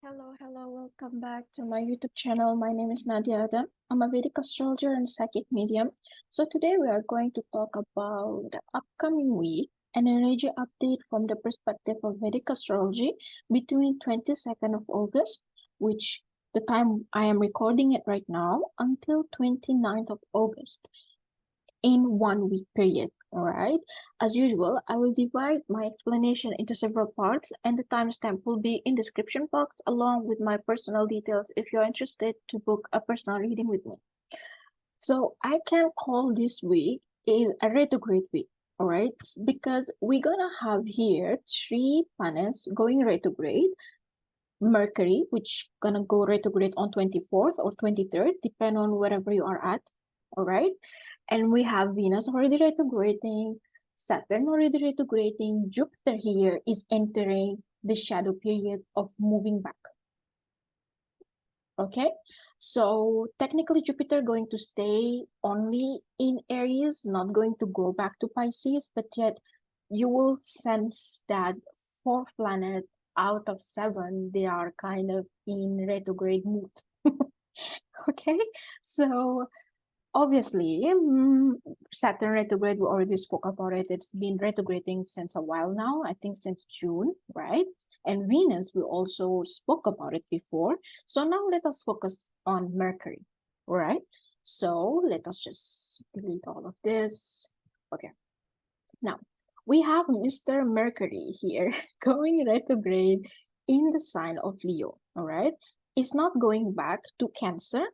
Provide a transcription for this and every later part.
Hello, welcome back to my YouTube channel. My name is Nadia. I'm a Vedic astrologer and psychic medium. So today we are going to talk about the upcoming week and energy update from the perspective of Vedic astrology between 22nd of August, which the time I am recording it right now, until 29th of August in 1 week period. All right. As usual, I will divide my explanation into several parts, and the timestamp will be in description box along with my personal details if you're interested to book a personal reading with me. So I can call this week is a retrograde week. All right, because we're gonna have here 3 planets going retrograde. Mercury, which gonna go retrograde on 24th or 23rd, depending on wherever you are at. All right. And we have Venus already retrograding, Saturn already retrograding, Jupiter here is entering the shadow period of moving back. Okay, so technically Jupiter going to stay only in Aries, not going to go back to Pisces, but yet you will sense that 4 planets out of 7, they are kind of in retrograde mood. Okay, so obviously, Saturn retrograde, we already spoke about it. It's been retrograding since a while now, I think since June, right? And Venus, we also spoke about it before. So now let us focus on Mercury, right? So let us just delete all of this. Okay. Now, we have Mr. Mercury here going retrograde in the sign of Leo, all right? It's not going back to Cancer,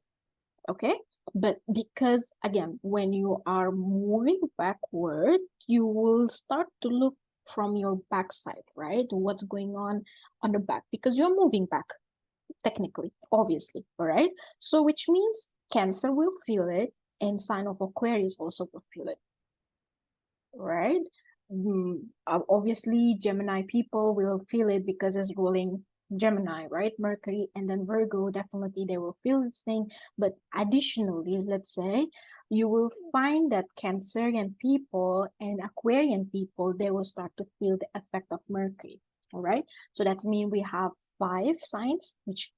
okay? But because, again, when you are moving backward, you will start to look from your backside, right? What's going on the back, because you're moving back, technically, obviously, all right? So which means Cancer will feel it, and sign of Aquarius also will feel it, right? Obviously, Gemini people will feel it because it's ruling Gemini, right? Mercury, and then Virgo, definitely they will feel this thing. But additionally, let's say, you will find that Cancerian people and Aquarian people, they will start to feel the effect of Mercury, all right? So that means we have 5 signs which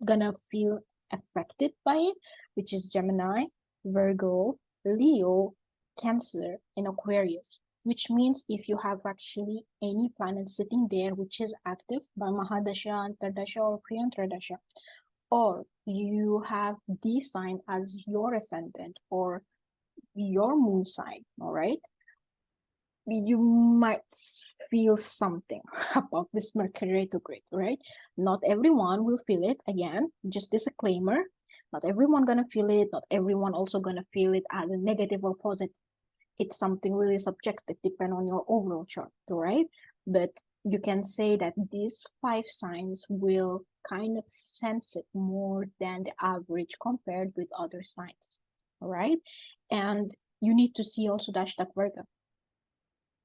gonna feel affected by it, which is Gemini, Virgo, Leo, Cancer, and Aquarius. Which means if you have actually any planet sitting there which is active by Mahadasha, Antardasha, or Priyantradasha, or you have this sign as your ascendant or your moon sign, all right? You might feel something about this Mercury retrograde, right? Not everyone will feel it. Again, just disclaimer, not everyone gonna feel it. Not everyone also gonna feel it as a negative or positive. It's something really subjective, depending on your overall chart, right? But you can say that these 5 signs will kind of sense it more than the average compared with other signs, all right? And you need to see also the hashtag Virgo.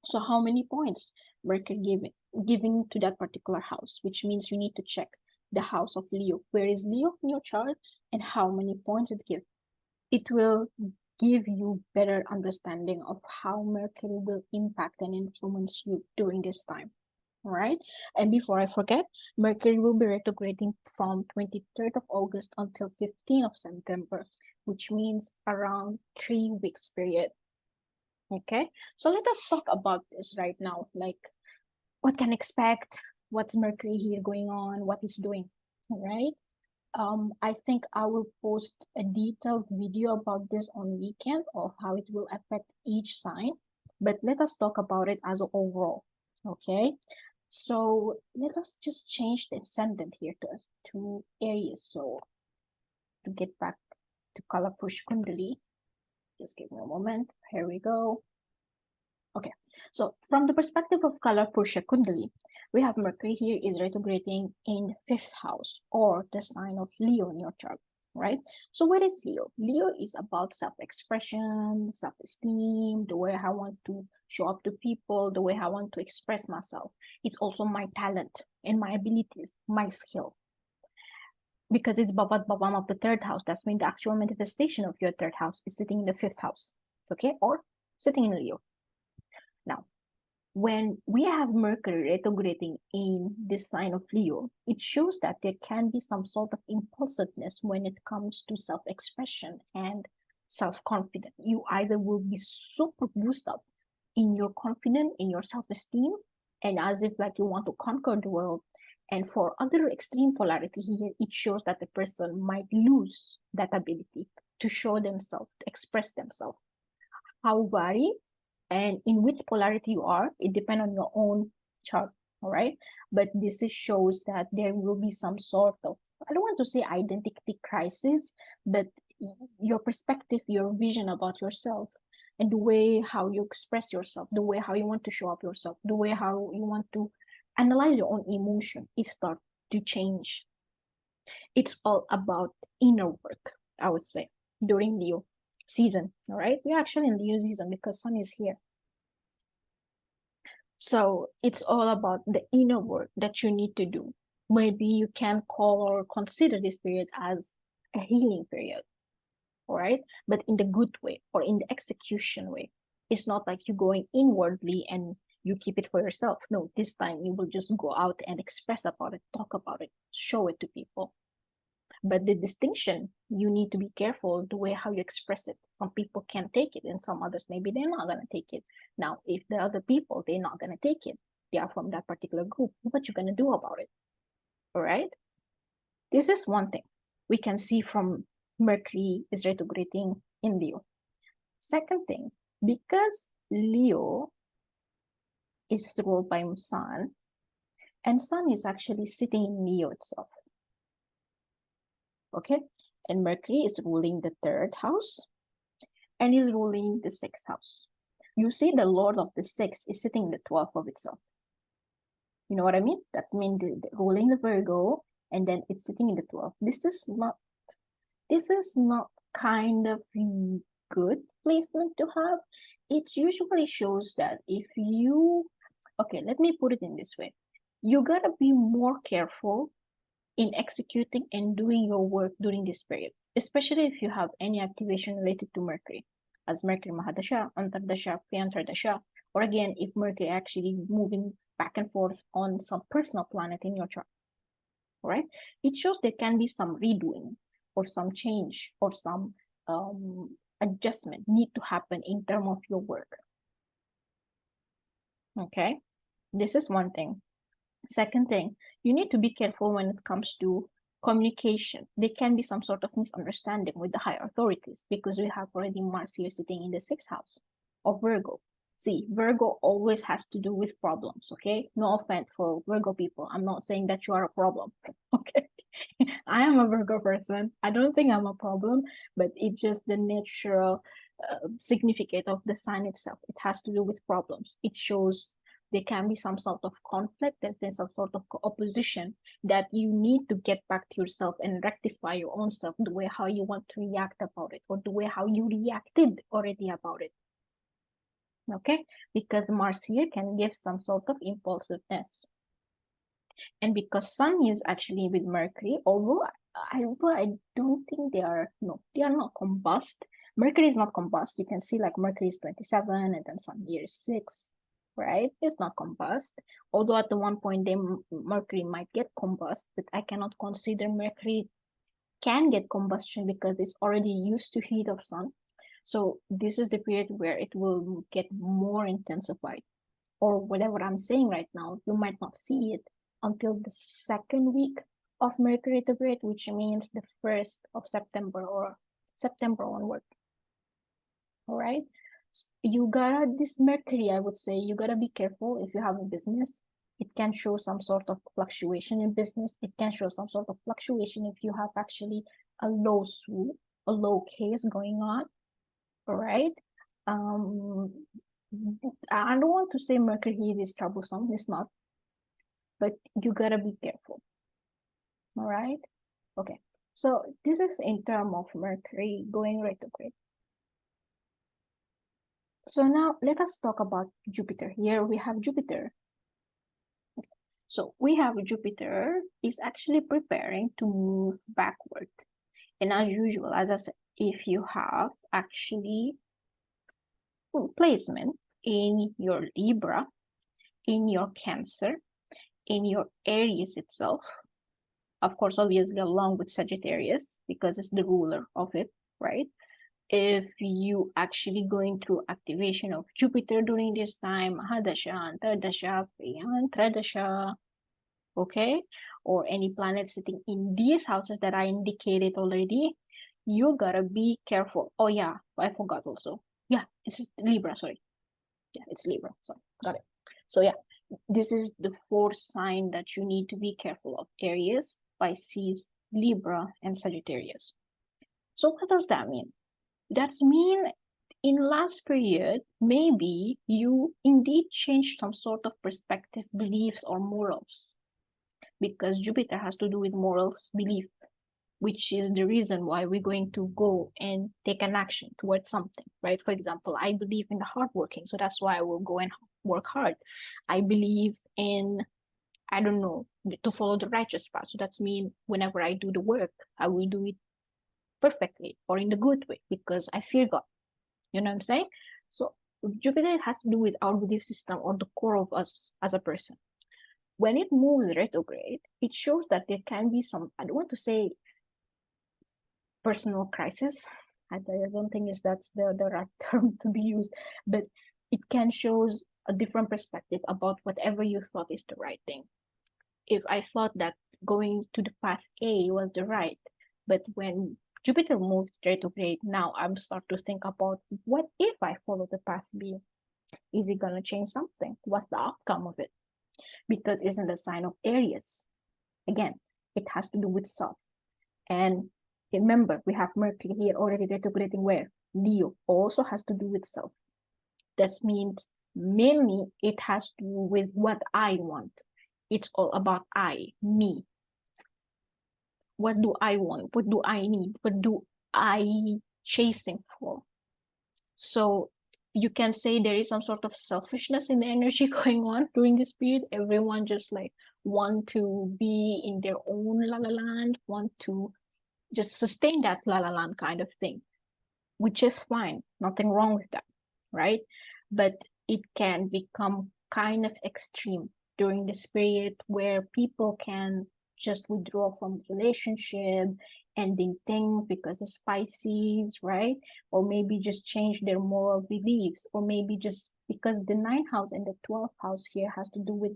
So how many points Mercury giving to that particular house, which means you need to check the house of Leo. Where is Leo in your chart and how many points it gives? It will give you better understanding of how Mercury will impact and influence you during this time. All right. And before I forget, Mercury will be retrograding from 23rd of August until 15th of September, which means around 3 weeks period. Okay, so let us talk about this right now. Like, what can expect? What's Mercury here going on? What is doing? All right. I think I will post a detailed video about this on weekend of how it will affect each sign. But let us talk about it as an overall. Okay. So let us just change the ascendant here to Aries. So to get back to Kalapush Kundali, just give me a moment. Here we go. Okay, so from the perspective of Kalapursha Kundali, we have Mercury here is retrograding in 5th house or the sign of Leo in your chart, right? So what is Leo? Leo is about self-expression, self-esteem, the way I want to show up to people, the way I want to express myself. It's also my talent and my abilities, my skill. Because it's Bhavat Bhavam of the 3rd house, that's means the actual manifestation of your 3rd house is sitting in the 5th house, okay? Or sitting in Leo. Now, when we have Mercury retrograding in this sign of Leo, it shows that there can be some sort of impulsiveness when it comes to self-expression and self-confidence. You either will be super boosted up in your confidence, in your self-esteem, and as if like you want to conquer the world. And for other extreme polarity here, it shows that the person might lose that ability to show themselves, to express themselves. How vary and in which polarity you are, it depends on your own chart, all right? But this shows that there will be some sort of, I don't want to say identity crisis, but your perspective, your vision about yourself, and the way how you express yourself, the way how you want to show up yourself, the way how you want to analyze your own emotion, it starts to change. It's all about inner work, I would say, during Leo season, all right? We're actually in Leo season because Sun is here. So it's all about the inner work that you need to do. Maybe you can call or consider this period as a healing period, all right? But in the good way or in the execution way. It's not like you're going inwardly and you keep it for yourself. No, this time you will just go out and express about it, talk about it, show it to people. But the distinction, you need to be careful the way how you express it. Some people can take it and some others, maybe they're not going to take it. Now, if the other people, they're not going to take it, they are from that particular group, what you going to do about it? All right? This is one thing we can see from Mercury is retrograding in Leo. Second thing, because Leo is ruled by Sun, and Sun is actually sitting in Leo itself. Okay, and Mercury is ruling the 3rd house and is ruling the 6th house. You see the Lord of the 6th is sitting in the 12th of itself. You know what I mean? That's mean the ruling the Virgo, and then it's sitting in the 12th. This is not kind of good placement to have. It usually shows that if you, okay, let me put it in this way. You gotta be more careful in executing and doing your work during this period, especially if you have any activation related to Mercury, as Mercury Mahadasha, Antardasha, Priantardasha, or again, if Mercury actually moving back and forth on some personal planet in your chart, right? It shows there can be some redoing or some change or some adjustment need to happen in terms of your work. Okay, this is one thing. Second thing, you need to be careful when it comes to communication. There can be some sort of misunderstanding with the higher authorities because we have already Mars here sitting in the 6th house of Virgo. See, Virgo always has to do with problems, okay? No offense for Virgo people. I'm not saying that you are a problem, okay? I am a Virgo person. I don't think I'm a problem, but it's just the natural significance of the sign itself. It has to do with problems. It shows there can be some sort of conflict, there's some sort of opposition that you need to get back to yourself and rectify your own self, the way how you want to react about it, or the way how you reacted already about it. Okay, because Mars here can give some sort of impulsiveness. And because Sun is actually with Mercury, although I don't think they are not combust. Mercury is not combust. You can see like Mercury is 27 and then Sun here is 6. Right? It's not combust. Although at the one point Mercury might get combust, but I cannot consider Mercury can get combustion because it's already used to heat of Sun. So this is the period where it will get more intensified. Or whatever I'm saying right now, you might not see it until the 2nd week of Mercury retrograde, which means the 1st of September or September onward. All right. You gotta, this Mercury, I would say, you gotta be careful if you have a business. It can show some sort of fluctuation in business. It can show some sort of fluctuation if you have actually a low swoop, a low case going on. All right. I don't want to say Mercury is troublesome. It's not. But you gotta be careful. All right. Okay. So this is in terms of Mercury going retrograde. So now let us talk about Jupiter. Here we have Jupiter. So we have Jupiter is actually preparing to move backward. And as usual, as I said, if you have actually placement in your Libra, in your Cancer, in your Aries itself, of course, obviously along with Sagittarius, because it's the ruler of it, right? If you actually going through activation of Jupiter during this time, Mahadasha, Antardasha, Tradasha, okay, or any planet sitting in these houses that I indicated already, you gotta be careful. Oh yeah, I forgot also. Yeah, it's Libra, sorry. Yeah, it's Libra, so got it. So yeah, this is the fourth sign that you need to be careful of: Aries, Pisces, Libra, and Sagittarius. So what does that mean? That means in last period, maybe you indeed changed some sort of perspective, beliefs, or morals, because Jupiter has to do with morals, belief, which is the reason why we're going to go and take an action towards something, right? For example, I believe in the hardworking, so that's why I will go and work hard. I believe in, I don't know, to follow the righteous path. So that's mean whenever I do the work, I will do it perfectly or in the good way because I fear God. You know what I'm saying? So Jupiter has to do with our belief system or the core of us as a person. When it moves retrograde, it shows that there can be some, I don't want to say personal crisis. I don't think that's the right term to be used, but it can show a different perspective about whatever you thought is the right thing. If I thought that going to the path A was the right, but when Jupiter moved retrograde, now I'm start to think about what if I follow the path B? Is it gonna change something? What's the outcome of it? Because it's in the sign of Aries. Again, it has to do with self. And remember, we have Mercury here already retrograding where? Leo also has to do with self. That means mainly it has to do with what I want. It's all about I, me. What do I want? What do I need? What do I chasing for? So you can say there is some sort of selfishness in the energy going on during this period. Everyone just like want to be in their own la la land, want to just sustain that la la land kind of thing, which is fine. Nothing wrong with that, right? But it can become kind of extreme during this period where people can just withdraw from relationship, ending things because of Pisces, right? Or maybe just change their moral beliefs, or maybe just because the 9th house and the 12th house here has to do with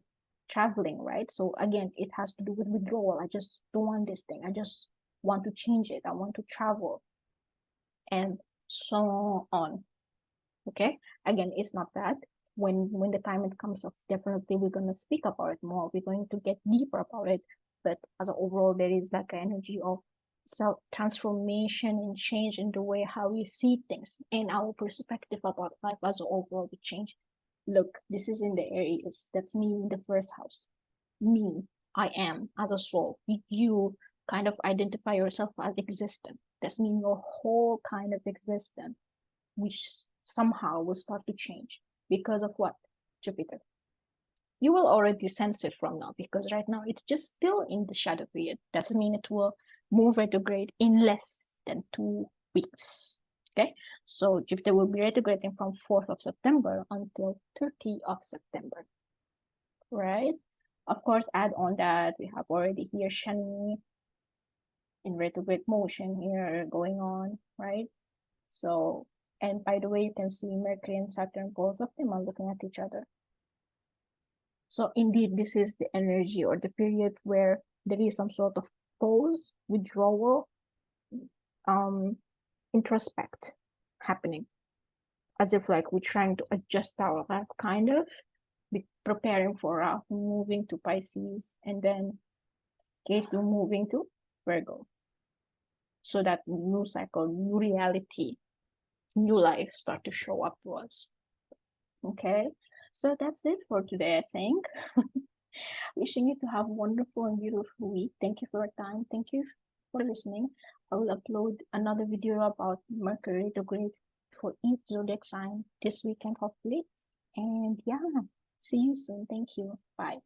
traveling, right? So again, it has to do with withdrawal. I just don't want this thing. I just want to change it. I want to travel, and so on. Okay, again, it's not bad. When the time it comes up, definitely we're going to speak about it more. We're going to get deeper about it. But as an overall, there is like an energy of self transformation and change in the way how we see things and our perspective about life as an overall will change. Look, this is in the Aries. That's me in the first house. Me, I am as a soul. You kind of identify yourself as existent. That's mean your whole kind of existence, which somehow will start to change because of what? Jupiter. You will already sense it from now because right now it's just still in the shadow period. That means it will move retrograde in less than 2 weeks. Okay, so Jupiter will be retrograding from 4th of September until 30th of September, right? Of course, add on that we have already here Shani in retrograde motion here going on, right? So, and by the way, you can see Mercury and Saturn, both of them are looking at each other. So indeed, this is the energy or the period where there is some sort of pause, withdrawal, introspect happening, as if like we're trying to adjust our life, kind of be preparing for moving to Pisces, and then Ketu moving to Virgo. So that new cycle, new reality, new life start to show up to us. Okay, so that's it for today, I think. Wishing you to have a wonderful and beautiful week. Thank you for your time. Thank you for listening. I will upload another video about Mercury retrograde for each zodiac sign this weekend, hopefully. And yeah, see you soon. Thank you. Bye.